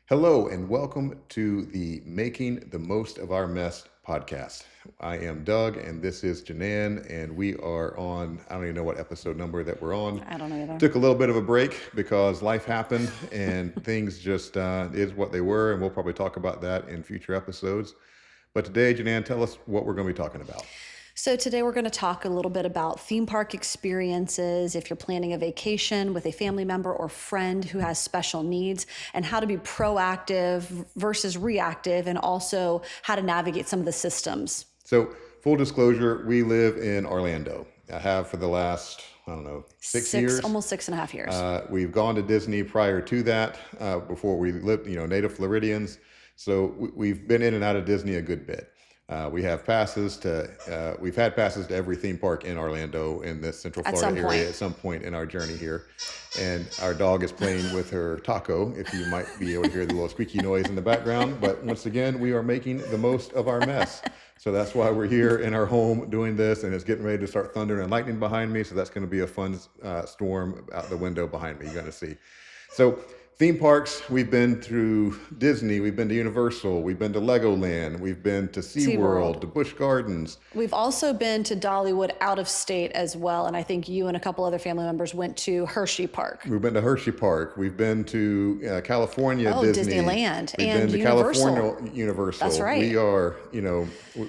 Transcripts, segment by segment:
Hello, and welcome to the Making the Most of Our Mess podcast. I am Doug, and this is Janan, and we are on, I don't even know what episode number that we're on. I don't know either. Took a little bit of a break because life happened and things just is what they were, and we'll probably talk about that in future episodes. But today, Janan, tell us what we're going to be talking about. So today we're going to talk a little bit about theme park experiences if you're planning a vacation with a family member or friend who has special needs, and how to be proactive versus reactive, and also how to navigate some of the systems. So, full disclosure, we live in Orlando. I have for the last, I don't know, six years. Almost 6.5 years. We've gone to Disney prior to that, before we lived, native Floridians. So we've been in and out of Disney a good bit. We've had passes to every theme park in Orlando in the Central Florida area at some point in our journey here. And our dog is playing with her taco, if you might be able to hear the little squeaky noise in the background. But once again, we are making the most of our mess. So that's why we're here in our home doing this, and it's getting ready to start thundering and lightning behind me. So that's going to be a fun storm out the window behind me. You're going to see. So theme parks, we've been through Disney, we've been to Universal, we've been to Legoland, we've been to SeaWorld, to Busch Gardens. We've also been to Dollywood out of state as well, and I think you and a couple other family members went to Hershey Park. We've been to Hershey Park. We've been to California Disney. Disneyland. We've and been to Universal. California Universal. That's right. We are,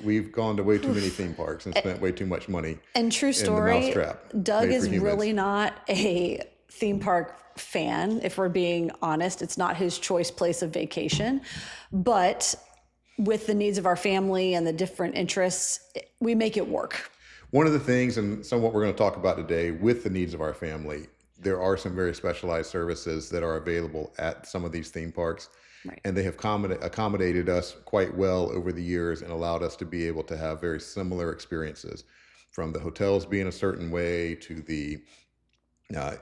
we've gone to way too many theme parks and spent way too much money. And true story, in the mousetrap Doug made is for humans. really not a theme park fan, if we're being honest. It's not his choice place of vacation, but with the needs of our family and the different interests, we make it work. One of the things, and some of what we're going to talk about today with the needs of our family, there are some very specialized services that are available at some of these theme parks. Right. And they have accommodated us quite well over the years and allowed us to be able to have very similar experiences, from the hotels being a certain way to the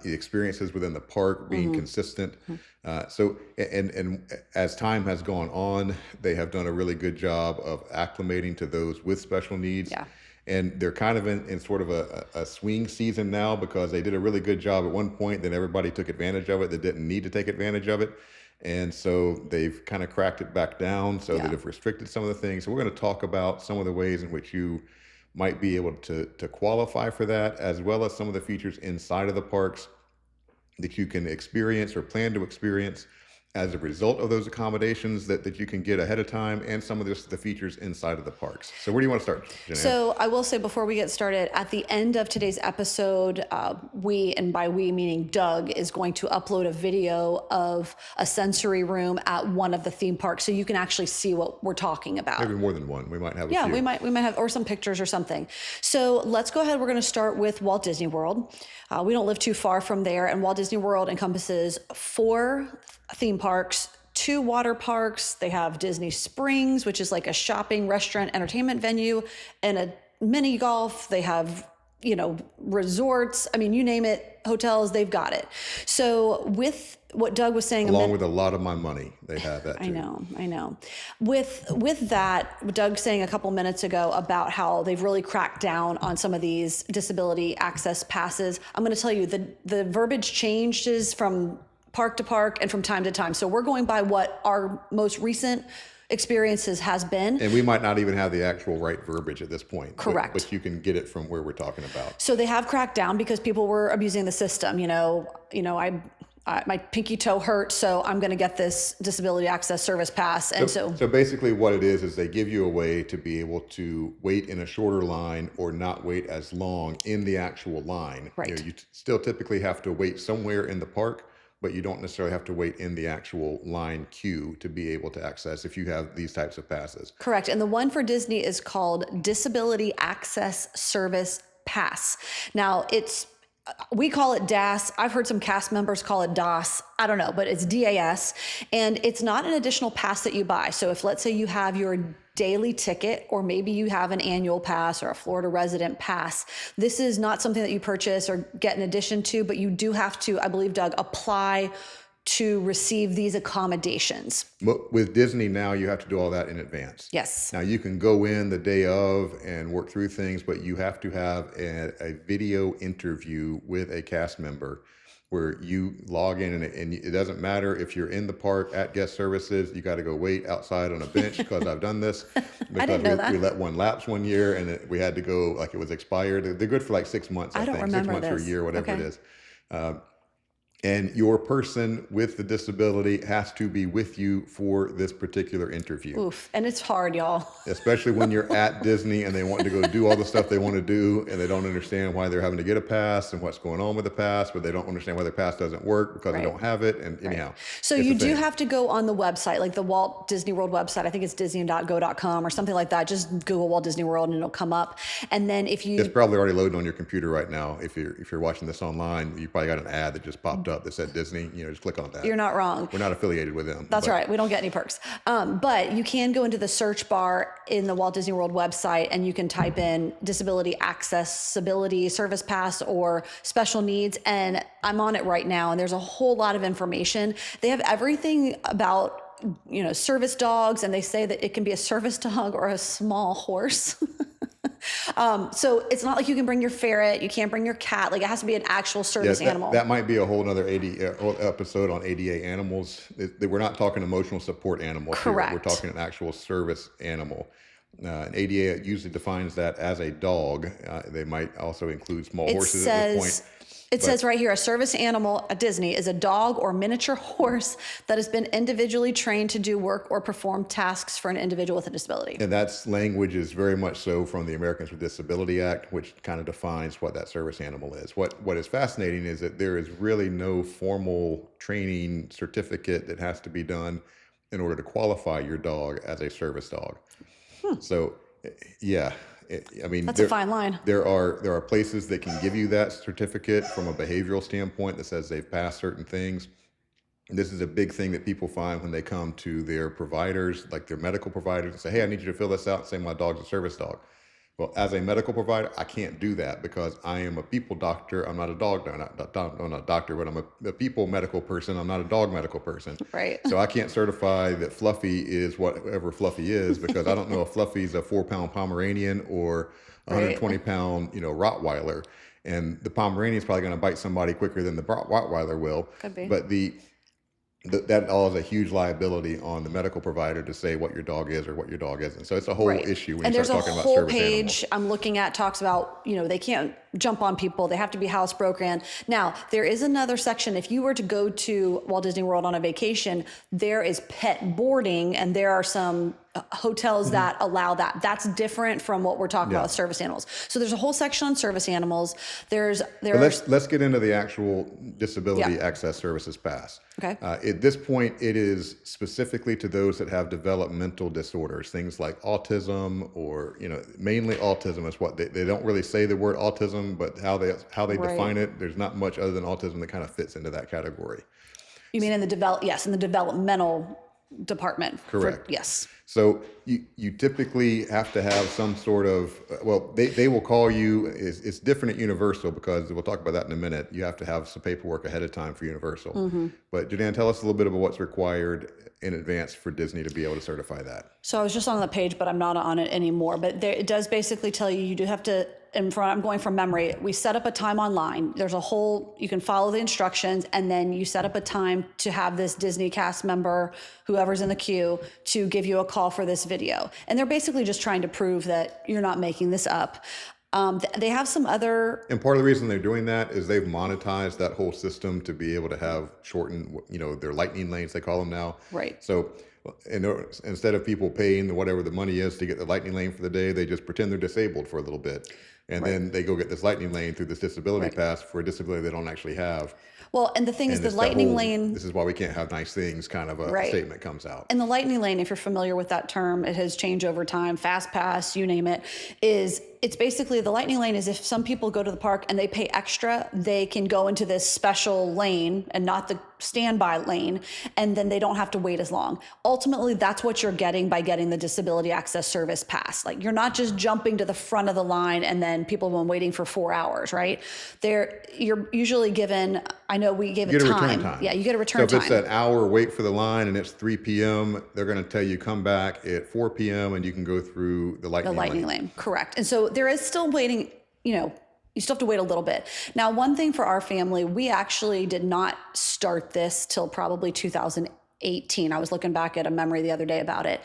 experiences within the park being consistent. So as time has gone on, they have done a really good job of acclimating to those with special needs. Yeah. And they're kind of in sort of a swing season now, because they did a really good job at one point, then everybody took advantage of it that didn't need to take advantage of it. And so they've kind of cracked it back down, so that have restricted some of the things. So we're going to talk about some of the ways in which you might be able to qualify for that, as well as some of the features inside of the parks that you can experience or plan to experience as a result of those accommodations that you can get ahead of time, and some of the features inside of the parks. So where do you want to start, Janan? So I will say, before we get started, at the end of today's episode, we, and by we meaning Doug, is going to upload a video of a sensory room at one of the theme parks, so you can actually see what we're talking about. Maybe more than one. We might have a Yeah, few. we might have, or some pictures or something. So let's go ahead. We're going to start with Walt Disney World. We don't live too far from there, and Walt Disney World encompasses 4 theme parks, 2 water parks. They have Disney Springs, which is like a shopping, restaurant, entertainment venue, and a mini golf. They have, resorts. I mean, you name it, hotels, they've got it. So with what Doug was saying, along with a lot of my money, they have that too. I know. With that, Doug saying a couple minutes ago about how they've really cracked down on some of these disability access passes, I'm going to tell you the verbiage changes from park to park and from time to time. So we're going by what our most recent experiences has been. And we might not even have the actual right verbiage at this point. Correct. But you can get it from where we're talking about. So they have cracked down because people were abusing the system. My pinky toe hurt, so I'm going to get this disability access service pass. And so basically what it is they give you a way to be able to wait in a shorter line or not wait as long in the actual line. Right. You still typically have to wait somewhere in the park, but you don't necessarily have to wait in the actual line queue to be able to access if you have these types of passes. Correct. And the one for Disney is called Disability Access Service Pass. Now, we call it DAS. I've heard some cast members call it DAS. I don't know, but it's DAS. And it's not an additional pass that you buy. So if, let's say, you have your daily ticket, or maybe you have an annual pass or a Florida resident pass, this is not something that you purchase or get in addition to, but you do have to, I believe, Doug, apply to receive these accommodations. With Disney now, you have to do all that in advance. Yes. Now, you can go in the day of and work through things, but you have to have a video interview with a cast member where you log in, and it doesn't matter if you're in the park at guest services. You got to go wait outside on a bench, because I've done this, I because didn't know we that. let one lapse one year, and we had to go like it was expired. They're good for like 6 months, I I don't think, six remember months or a this. year, whatever it Okay. is. Uh, and your person with the disability has to be with you for this particular interview, Oof. And it's hard, y'all. especially when you're at Disney and they want to go do all the stuff they want to do, and they don't understand why they're having to get a pass and what's going on with the pass, but they don't understand why their pass doesn't work because they Right. don't have it. And Right. anyhow, So it's a you do thing. have to go on the website, like the Walt Disney World website. I think it's disney.go.com or something like that. Just Google Walt Disney World and it'll come up. And then if It's you, probably already loading on your computer right now. If you're watching this online, you probably got an ad that just popped up that said Disney. Just click on that. you're not wrong. We're not affiliated with them. That's but right. We don't get any perks. But you can go into the search bar in the Walt Disney World website and you can type in disability accessibility service pass or special needs. And I'm on it right now. And there's a whole lot of information. They have everything about, service dogs. And they say that it can be a service dog or a small horse. So it's not like you can bring your ferret, you can't bring your cat. Like it has to be an actual service animal. That might be a whole other episode on ADA animals. We're not talking emotional support animals. Correct. Here. We're talking an actual service animal. And ADA usually defines that as a dog. They might also include small horses at this point. It says right here, a service animal at Disney is a dog or miniature horse that has been individually trained to do work or perform tasks for an individual with a disability. And that's language is very much so from the Americans with Disability Act, which kind of defines what that service animal is. What is fascinating is that there is really no formal training certificate that has to be done in order to qualify your dog as a service dog. So, yeah, I mean, That's a fine line. There are places that can give you that certificate from a behavioral standpoint that says they've passed certain things. This is a big thing that people find when they come to their providers, like their medical providers, and say, "Hey, I need you to fill this out and say my dog's a service dog." Well, as a medical provider, I can't do that because I am a people doctor. I'm not a dog. I'm not a doctor, but I'm a people medical person. I'm not a dog medical person. Right. So I can't certify that Fluffy is whatever Fluffy is because I don't know if Fluffy's a 4-pound Pomeranian or a Right. 120-pound, Rottweiler. And the Pomeranian is probably going to bite somebody quicker than the Rottweiler will. Could be. But that all is a huge liability on the medical provider to say what your dog is or what your dog isn't. So it's a whole Right. issue when And you there's start a talking about whole service page animals. I'm looking at talks about, they can't jump on people. They have to be housebroken. Now, there is another section. If you were to go to Walt Disney World on a vacation, there is pet boarding and there are some hotels that allow that. That's different from what we're talking about with service animals. So there's a whole section on service animals. There But are let's get into the actual disability Yeah. access services pass. Okay. At this point, it is specifically to those that have developmental disorders, things like autism, or mainly autism is what they don't really say the word autism, but how they Right. define it, there's not much other than autism that kind of fits into that category. You mean in the developmental department. Correct. Yes. So you typically have to have some sort of, they will call you, it's different at Universal because we'll talk about that in a minute. You have to have some paperwork ahead of time for Universal. But Jadan, tell us a little bit about what's required in advance for Disney to be able to certify that. So I was just on the page, but I'm not on it anymore. But it does basically tell you do have to, I'm going from memory. We set up a time online. There's you can follow the instructions, and then you set up a time to have this Disney cast member, whoever's in the queue, to give you a call for this video. And they're basically just trying to prove that you're not making this up. They have some other. And part of the reason they're doing that is they've monetized that whole system to be able to have shortened, their lightning lanes, they call them now. Right. So instead of people paying whatever the money is to get the lightning lane for the day, they just pretend they're disabled for a little bit. And then they go get this lightning lane through this disability pass for a disability they don't actually have. Well, and the thing is, And the it's that lightning whole, lane. This is why we can't have nice things kind of a statement comes out. And the lightning lane, if you're familiar with that term, it has changed over time. Fast pass, you name it, it's basically the lightning lane is if some people go to the park and they pay extra, they can go into this special lane and not the standby lane, and then they don't have to wait as long. Ultimately, that's what you're getting by getting the disability access service pass. Like, you're not just jumping to the front of the line and then people have been waiting for 4 hours, right? You're usually given, I know we gave You a get a time. return time. Yeah, you get a return So if time. it's an hour wait for the line and it's 3 p.m., they're going to tell you come back at 4 p.m. and you can go through the lightning lane. Lightning lane, correct. And so there is still waiting, you still have to wait a little bit. Now, one thing for our family, we actually did not start this till probably 2018. I was looking back at a memory the other day about it.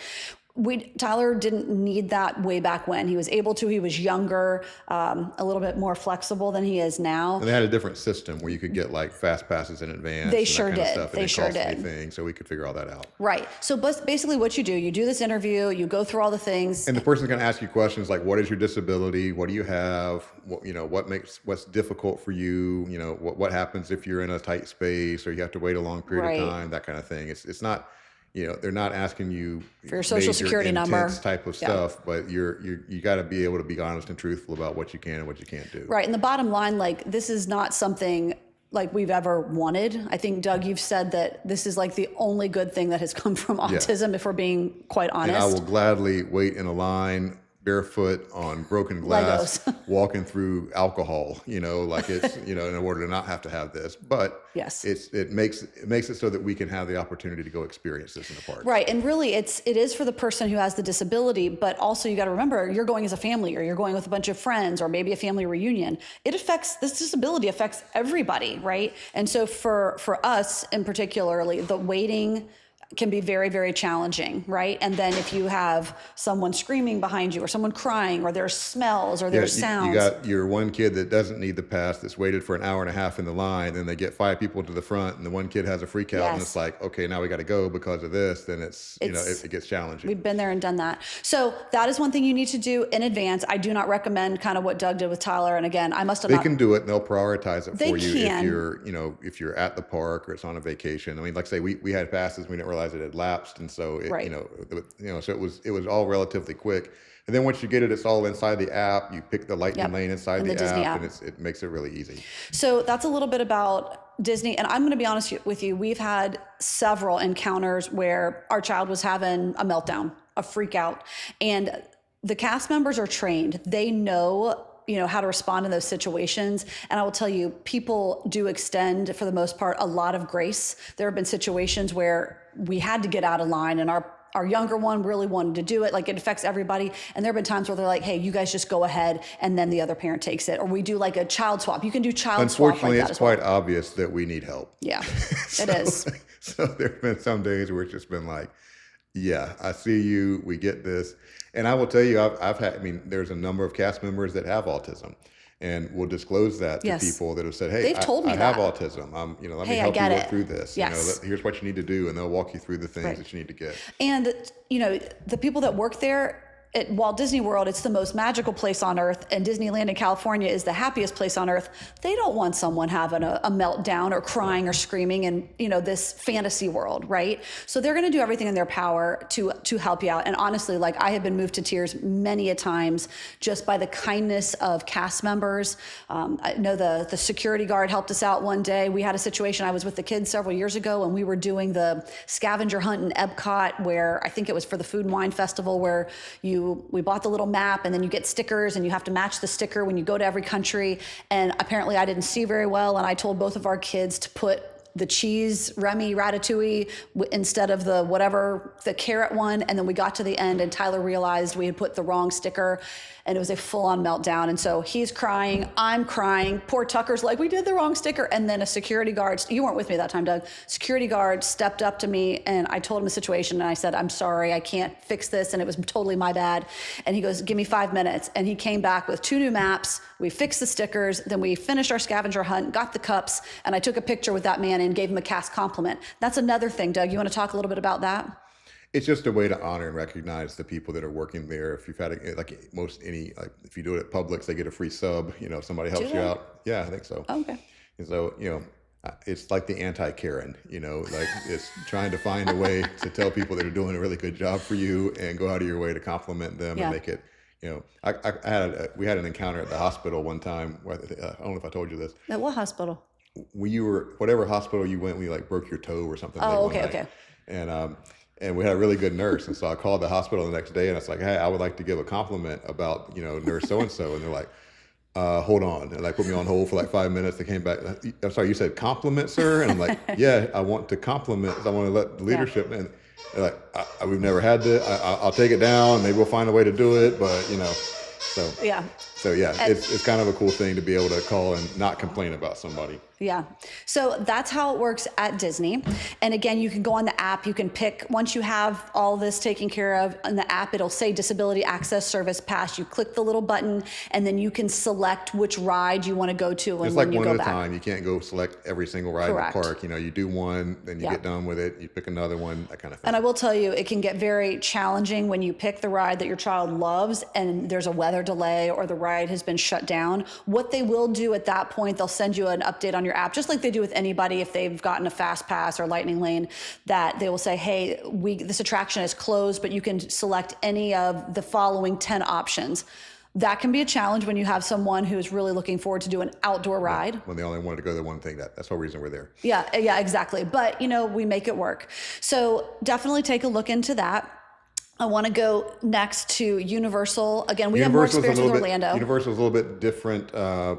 Tyler didn't need that way back when. He was able to. He was younger, a little bit more flexible than he is now. And they had a different system where you could get like fast passes in advance. They and sure that kind did. of stuff. They sure did. Anything, so we could figure all that out. Right. So basically what you do this interview, you go through all the things. And the person's going to ask you questions like, what is your disability? What do you have? What's difficult for you? What happens if you're in a tight space or you have to wait a long period of time, that kind of thing. It's not, they're not asking you for your social security number type of stuff, but you got to be able to be honest and truthful about what you can and what you can't do. Right. And the bottom line, like, this is not something like we've ever wanted. I think, Doug, you've said that this is like the only good thing that has come from autism, if we're being quite honest. And I will gladly wait in a line barefoot on broken glass, walking through alcohol, like it's, in order to not have to have this. But yes, it makes it so that we can have the opportunity to go experience this in the park. Right. And really it is for the person who has the disability, but also you got to remember, you're going as a family, or you're going with a bunch of friends, or maybe a family reunion. This disability affects everybody. Right. And so for us in particularly, the waiting can be very, very challenging, right? And then if you have someone screaming behind you, or someone crying, or there's smells, or there's sounds. You got your one kid that doesn't need the pass that's waited for an hour and a half in the line, and they get 5 people to the front, and the one kid has a freak out, and it's like, okay, now we got to go because of this. Then it gets challenging. We've been there and done that. So that is one thing you need to do in advance. I do not recommend kind of what Doug did with Tyler. And again, I must have. They can do it, and they'll prioritize it for you can. if you're at the park or it's on a vacation. I mean, like I say, we had passes, we didn't realize it had lapsed. And so, so it was all relatively quick. And then once you get it, it's all inside the app. You pick the lightning lane inside the app, and it makes it really easy. So that's a little bit about Disney. And I'm going to be honest with you. We've had several encounters where our child was having a meltdown, a freak out. And the cast members are trained. They know how to respond in those situations. And I will tell you, people do extend, for the most part, a lot of grace. There have been situations where we had to get out of line, and our younger one really wanted to do it. Like, it affects everybody. And there have been times where they're like, hey, you guys just go ahead, and then the other parent takes it. Or we do like a child swap. You can do child swap like that. Unfortunately, it's quite obvious that we need help. Yeah, it is. So there have been some days where it's just been like, yeah, I see you, we get this. And I will tell you, there's a number of cast members that have autism, and we'll disclose that to people that have said, hey, I have autism. Let me help you work through this. Yes. Here's what you need to do, and they'll walk you through the things that you need to get. And, the people that work there, at Walt Disney World, it's the most magical place on earth, and Disneyland in California is the happiest place on earth. They don't want someone having a meltdown or crying or screaming in, this fantasy world, right? So they're going to do everything in their power to help you out. And honestly, like, I have been moved to tears many a times just by the kindness of cast members. I know the security guard helped us out one day. We had a situation. I was with the kids several years ago, and we were doing the scavenger hunt in Epcot, where I think it was for the Food and Wine Festival, where we bought the little map, and then you get stickers, and you have to match the sticker when you go to every country. And apparently I didn't see very well, and I told both of our kids to put the cheese Remy Ratatouille instead of the carrot one. And then we got to the end, and Tyler realized we had put the wrong sticker, and it was a full-on meltdown. And so he's crying, I'm crying. Poor Tucker's like, we did the wrong sticker. And then a security guard, you weren't with me that time, Doug, security guard stepped up to me, and I told him the situation, and I said, I'm sorry, I can't fix this, and it was totally my bad. And he goes, give me 5 minutes. And he came back with 2 new maps. We fixed the stickers. Then we finished our scavenger hunt, got the cups, and I took a picture with that man and gave him a cast compliment. That's another thing, Doug. You want to talk a little bit about that? It's just a way to honor and recognize the people that are working there. If you've had if you do it at Publix, they get a free sub. If somebody helps you out. Yeah, I think so. Oh, okay. And so, it's like the anti-Karen, like it's trying to find a way to tell people that are doing a really good job for you and go out of your way to compliment them and make it, we had an encounter at the hospital one time where, I don't know if I told you this. At what hospital? Whatever hospital you went, we broke your toe or something. Oh, okay. And we had a really good nurse. And so I called the hospital the next day, and I was like, hey, I would like to give a compliment about, nurse so-and-so. And they're like, hold on. And put me on hold for 5 minutes. They came back. I'm sorry, you said compliment, sir? And I'm like, yeah, I want to compliment. I want to let the leadership. And they're like, we've never had this. I'll take it down. Maybe we'll find a way to do it. But, so. Yeah. So yeah, it's kind of a cool thing to be able to call and not complain about somebody. Yeah. So that's how it works at Disney. And again, you can go on the app, you can pick, once you have all this taken care of in the app, it'll say Disability Access Service Pass. You click the little button and then you can select which ride you want to go to. It's And like when you one go at a back. time. You can't go select every single ride Correct. in the park. You do one, then you Yeah. get done with it, you pick another one, that kind of thing. And I will tell you, it can get very challenging when you pick the ride that your child loves and there's a weather delay or the ride has been shut down. What they will do at that point, they'll send you an update on your app, just like they do with anybody if they've gotten a fast pass or lightning lane, that they will say, hey, this attraction is closed, but you can select any of the following 10 options. That can be a challenge when you have someone who's really looking forward to do an outdoor ride. When they only wanted to go to one thing, that's the whole reason we're there. Yeah, exactly. But, we make it work. So definitely take a look into that. I want to go next to Universal. Again, we have more experience with Orlando. Universal's a little bit different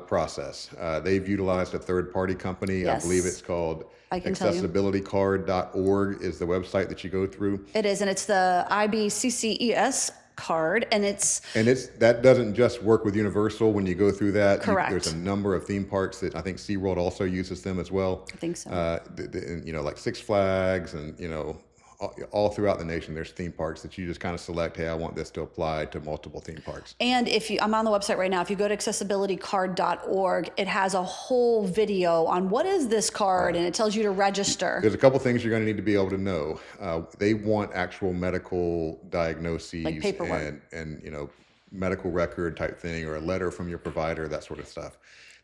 process. They've utilized a third-party company. Yes. I believe it's called accessibilitycard.org is the website that you go through. It is, and it's the IBCCES card, and that doesn't just work with Universal. When you go through that, correct. There's a number of theme parks that I think SeaWorld also uses them as well. I think so. Like Six Flags and all throughout the nation, there's theme parks that you just kind of select, hey, I want this to apply to multiple theme parks. And I'm on the website right now. If you go to accessibilitycard.org, it has a whole video on what is this card, and it tells you to register. There's a couple things you're going to need to be able to know. They want actual medical diagnoses, like paperwork, and medical record type thing, or a letter from your provider, that sort of stuff.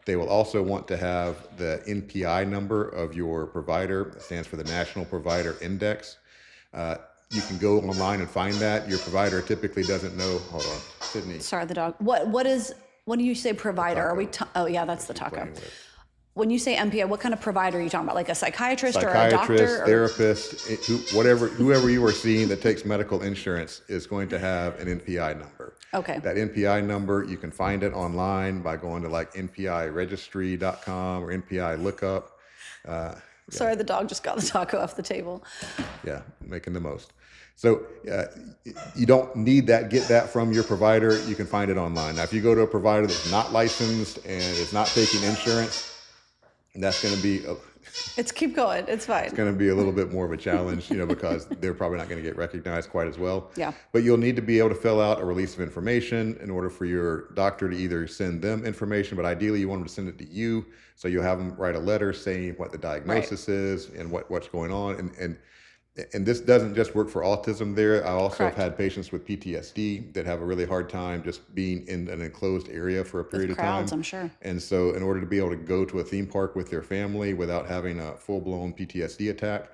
They will also want to have the NPI number of your provider. It stands for the National Provider Index. You can go online and find that. Your provider typically doesn't know. Hold on, Sydney. Sorry, the dog. When do you say provider? Are we? Oh yeah, that's the taco. When you say NPI, what kind of provider are you talking about? Like a psychiatrist or a doctor? Therapist, whoever you are seeing that takes medical insurance is going to have an NPI number. Okay. That NPI number, you can find it online by going to like npiregistry.com or NPI lookup. Sorry, the dog just got the taco off the table. Yeah, making the most. So you don't need get that from your provider. You can find it online. Now, if you go to a provider that's not licensed and is not taking insurance, that's going to be keep going. It's fine. It's going to be a little bit more of a challenge, because they're probably not going to get recognized quite as well. Yeah. But you'll need to be able to fill out a release of information in order for your doctor to either send them information, but ideally you want them to send it to you. So you'll have them write a letter saying what the diagnosis is and what's going on. And this doesn't just work for autism there. I also have had patients with PTSD that have a really hard time just being in an enclosed area for a period of time. I'm sure. And so in order to be able to go to a theme park with their family without having a full-blown PTSD attack,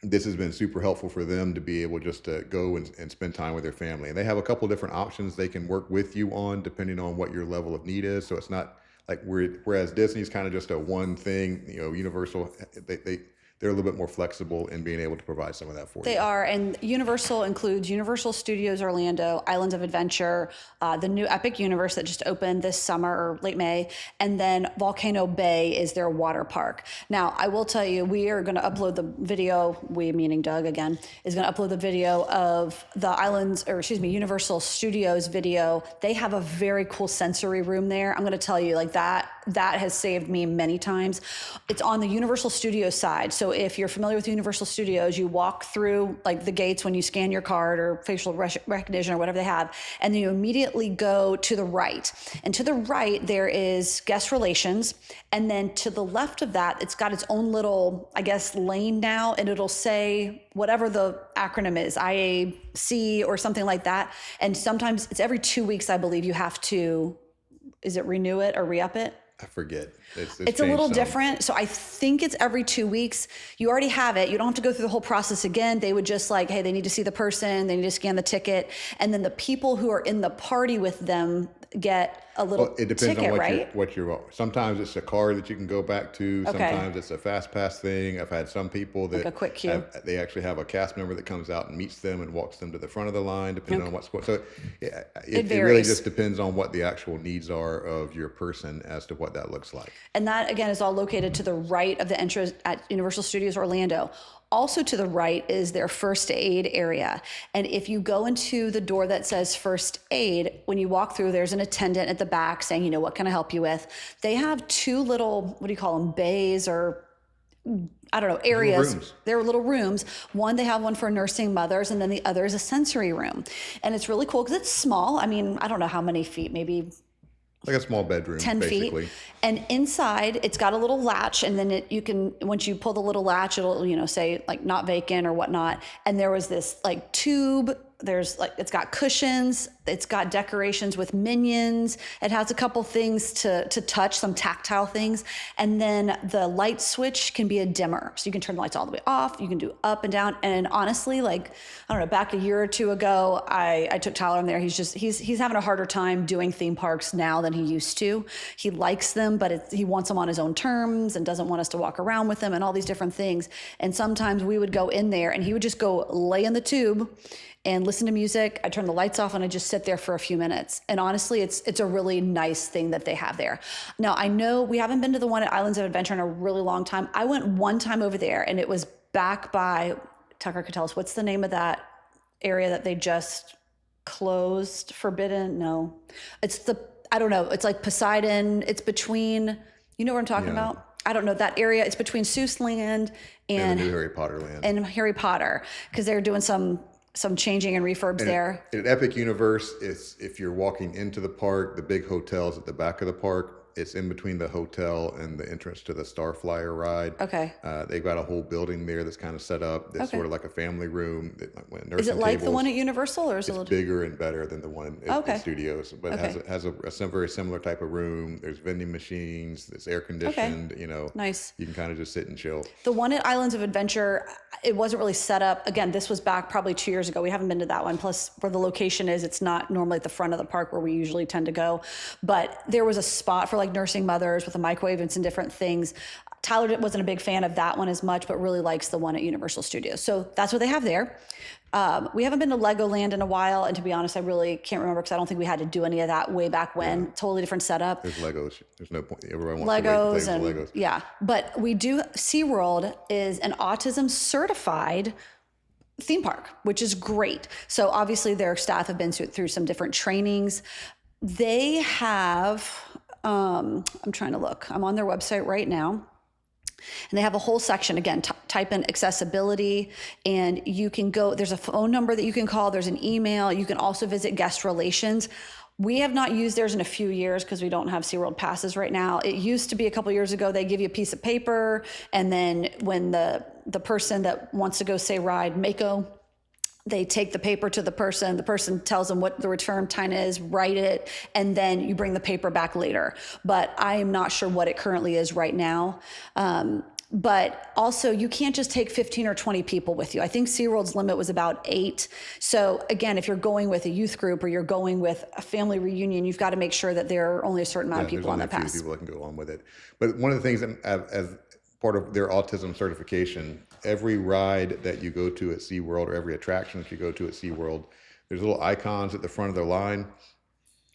this has been super helpful for them to be able just to go and spend time with their family. And they have a couple different options they can work with you on depending on what your level of need is. So it's not like whereas Disney's kind of just a one thing, Universal, they're a little bit more flexible in being able to provide some of that for you. They are, and Universal includes Universal Studios Orlando, Islands of Adventure, the new Epic Universe that just opened this summer or late May, and then Volcano Bay is their water park. Now, I will tell you, we are going to upload the video, we meaning Doug again, is going to upload the video of the Universal Studios video. They have a very cool sensory room there. I'm going to tell you, like that has saved me many times. It's on the Universal Studios side. So if you're familiar with Universal Studios, you walk through like the gates when you scan your card or facial recognition or whatever they have, and then you immediately go to the right. And to the right, there is guest relations. And then to the left of that, it's got its own little, I guess, lane now, and it'll say whatever the acronym is, IAC or something like that. And sometimes it's every 2 weeks, I believe you have to, is it renew it or re-up it? I forget. It's a little different. So I think it's every 2 weeks. You already have it. You don't have to go through the whole process again. They would just like, hey, they need to see the person. They need to scan the ticket. And then the people who are in the party with them get a little It depends on ticket, what right? sometimes it's a car that you can go back to. Okay. Sometimes it's a fast pass thing. I've had some people Like that a quick queue. they actually have a cast member that comes out and meets them and walks them to the front of the line, depending on Okay. what's going. So It it really varies. just depends on what the actual needs are of your person as to what that looks like. And that, again, is all located to the right of the entrance at Universal Studios Orlando. Also to the right is their first aid area. And if you go into the door that says first aid, when you walk through, there's an attendant at the back saying, what can I help you with? They have two little, what do you call them, bays or I don't know, areas. Rooms. They're little rooms. One, they have one for nursing mothers, and then the other is a sensory room. And it's really cool because it's small. I mean, I don't know how many feet, maybe Like a small bedroom, 10 basically. feet. And inside, it's got a little latch, and then you can, once you pull the little latch, it'll, say like not vacant or whatnot. And there was this like tube. There's like, it's got cushions, it's got decorations with minions. It has a couple things to touch, some tactile things. And then the light switch can be a dimmer. So you can turn the lights all the way off. You can do up and down. And honestly, like, I don't know, back a year or two ago, I took Tyler in there. He's having a harder time doing theme parks now than he used to. He likes them, but he wants them on his own terms and doesn't want us to walk around with them and all these different things. And sometimes we would go in there and he would just go lay in the tube and listen to music. I turn the lights off and I just sit there for a few minutes. And honestly, it's a really nice thing that they have there. Now, I know we haven't been to the one at Islands of Adventure in a really long time. I went one time over there and it was back by, Tucker could tell us, what's the name of that area that they just closed, forbidden? No, I don't know. It's like Poseidon. It's between, you know what I'm talking about? I don't know that area. It's between Seuss Land And the new Harry Potter land. and Harry Potter, because they're doing some changing and refurbs there. In Epic Universe, it's if you're walking into the park, the big hotel's at the back of the park. It's in between the hotel and the entrance to the Starflyer ride. Okay. They've got a whole building there that's kind of set up. That's Okay. sort of like a family room. Is it like the one at Universal, or is it a little bigger and better than the one at Okay. the studios, but Okay. it has a very similar type of room. There's vending machines. It's air conditioned. Nice. You can kind of just sit and chill. The one at Islands of Adventure, it wasn't really set up. Again, this was back probably 2 years ago. We haven't been to that one. Plus, where the location is, it's not normally at the front of the park where we usually tend to go. But there was a spot for like nursing mothers with a microwave and some different things. Tyler wasn't a big fan of that one as much, but really likes the one at Universal Studios. So that's what they have there. We haven't been to Legoland in a while. And to be honest, I really can't remember because I don't think we had to do any of that way back when. Totally different setup. There's Legos. There's no point. Everyone wants to wait to play with Legos. Yeah. But we do, SeaWorld is an autism certified theme park, which is great. So obviously their staff have been through some different trainings. They have, I'm trying to look, I'm on their website right now. And they have a whole section, again, type in accessibility, and you can go, there's a phone number that you can call, there's an email, you can also visit guest relations. We have not used theirs in a few years because we don't have SeaWorld passes right now. It used to be a couple years ago, they give you a piece of paper, and then when the person that wants to go, say, ride Mako, they take the paper to the person tells them what the return time is, write it, and then you bring the paper back later. But I am not sure what it currently is right now. But also, you can't just take 15 or 20 people with you. I think SeaWorld's limit was about 8. So again, if you're going with a youth group or you're going with a family reunion, you've got to make sure that there are only a certain amount of people on that pass. There's only a few people that can go on with it. But one of the things that, as part of their autism certification, every ride that you go to at SeaWorld or every attraction that you go to at SeaWorld, there's little icons at the front of their line,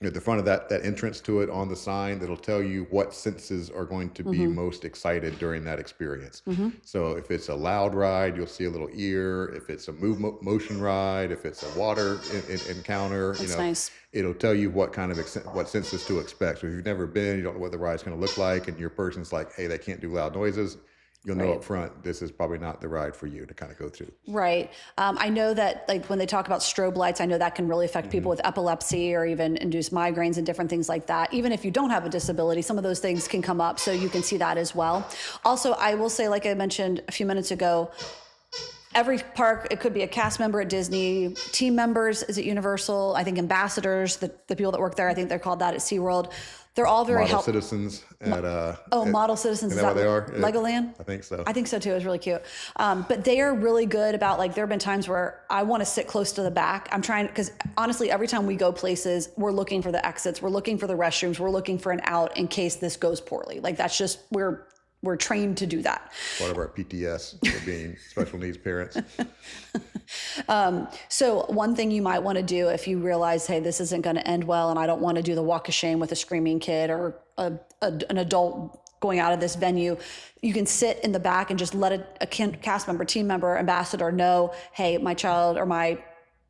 at the front of that entrance to it on the sign that'll tell you what senses are going to be most excited during that experience. So if it's a loud ride, you'll see a little ear. If it's a motion ride, if it's a water encounter, That's nice. It'll tell you what kind of what senses to expect. So if you've never been, you don't know what the ride's going to look like, and your person's like, hey, they can't do loud noises, you'll know up front, this is probably not the ride for you to kind of go through. Right. I know that, like, when they talk about strobe lights, I know that can really affect people with epilepsy or even induce migraines and different things like that. Even if you don't have a disability, some of those things can come up, so you can see that as well. Also, I will say, like I mentioned a few minutes ago, every park, it could be a cast member at Disney, team members is at Universal, I think ambassadors, the people that work there, I think they're called that at SeaWorld. They're all very Model helpful. citizens at Model Citizens, Isn't is that what that they are? Legoland? I think so. I think so too. It was really cute. But they are really good about, like, there have been times where I want to sit close to the back. I'm trying, because honestly, every time we go places, we're looking for the exits, we're looking for the restrooms, we're looking for an out in case this goes poorly. Like, that's just, we're trained to do that. Part of our PTS for being special needs parents. So one thing you might want to do if you realize, hey, this isn't going to end well, and I don't want to do the walk of shame with a screaming kid or an adult going out of this venue, you can sit in the back and just let a cast member, team member, ambassador know, hey, my child or my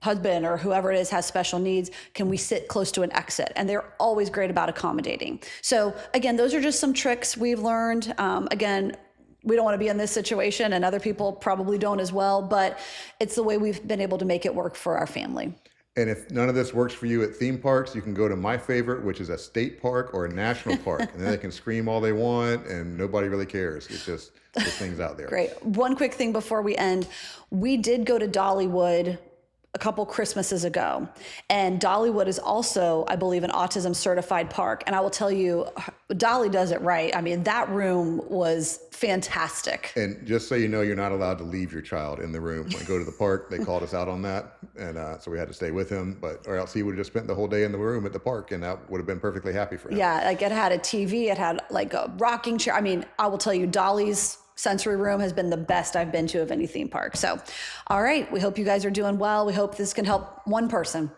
husband or whoever it is has special needs. Can we sit close to an exit? And they're always great about accommodating. So again, those are just some tricks we've learned. Again, we don't want to be in this situation, and other people probably don't as well, but it's the way we've been able to make it work for our family. And if none of this works for you at theme parks, you can go to my favorite, which is a state park or a national park. And then they can scream all they want and nobody really cares. It's just things out there. Great. One quick thing before we end. We did go to Dollywood a couple Christmases ago. And Dollywood is also, I believe, an autism certified park. And I will tell you, Dolly does it right. I mean, that room was fantastic. And just so you know, you're not allowed to leave your child in the room. When I go to the park, they called us out on that. And so we had to stay with him, or else he would have just spent the whole day in the room at the park, and that would have been perfectly happy for him. Yeah, like it had a TV, it had like a rocking chair. I mean, I will tell you, Dolly's sensory room has been the best I've been to of any theme park. So, all right, we hope you guys are doing well. We hope this can help one person.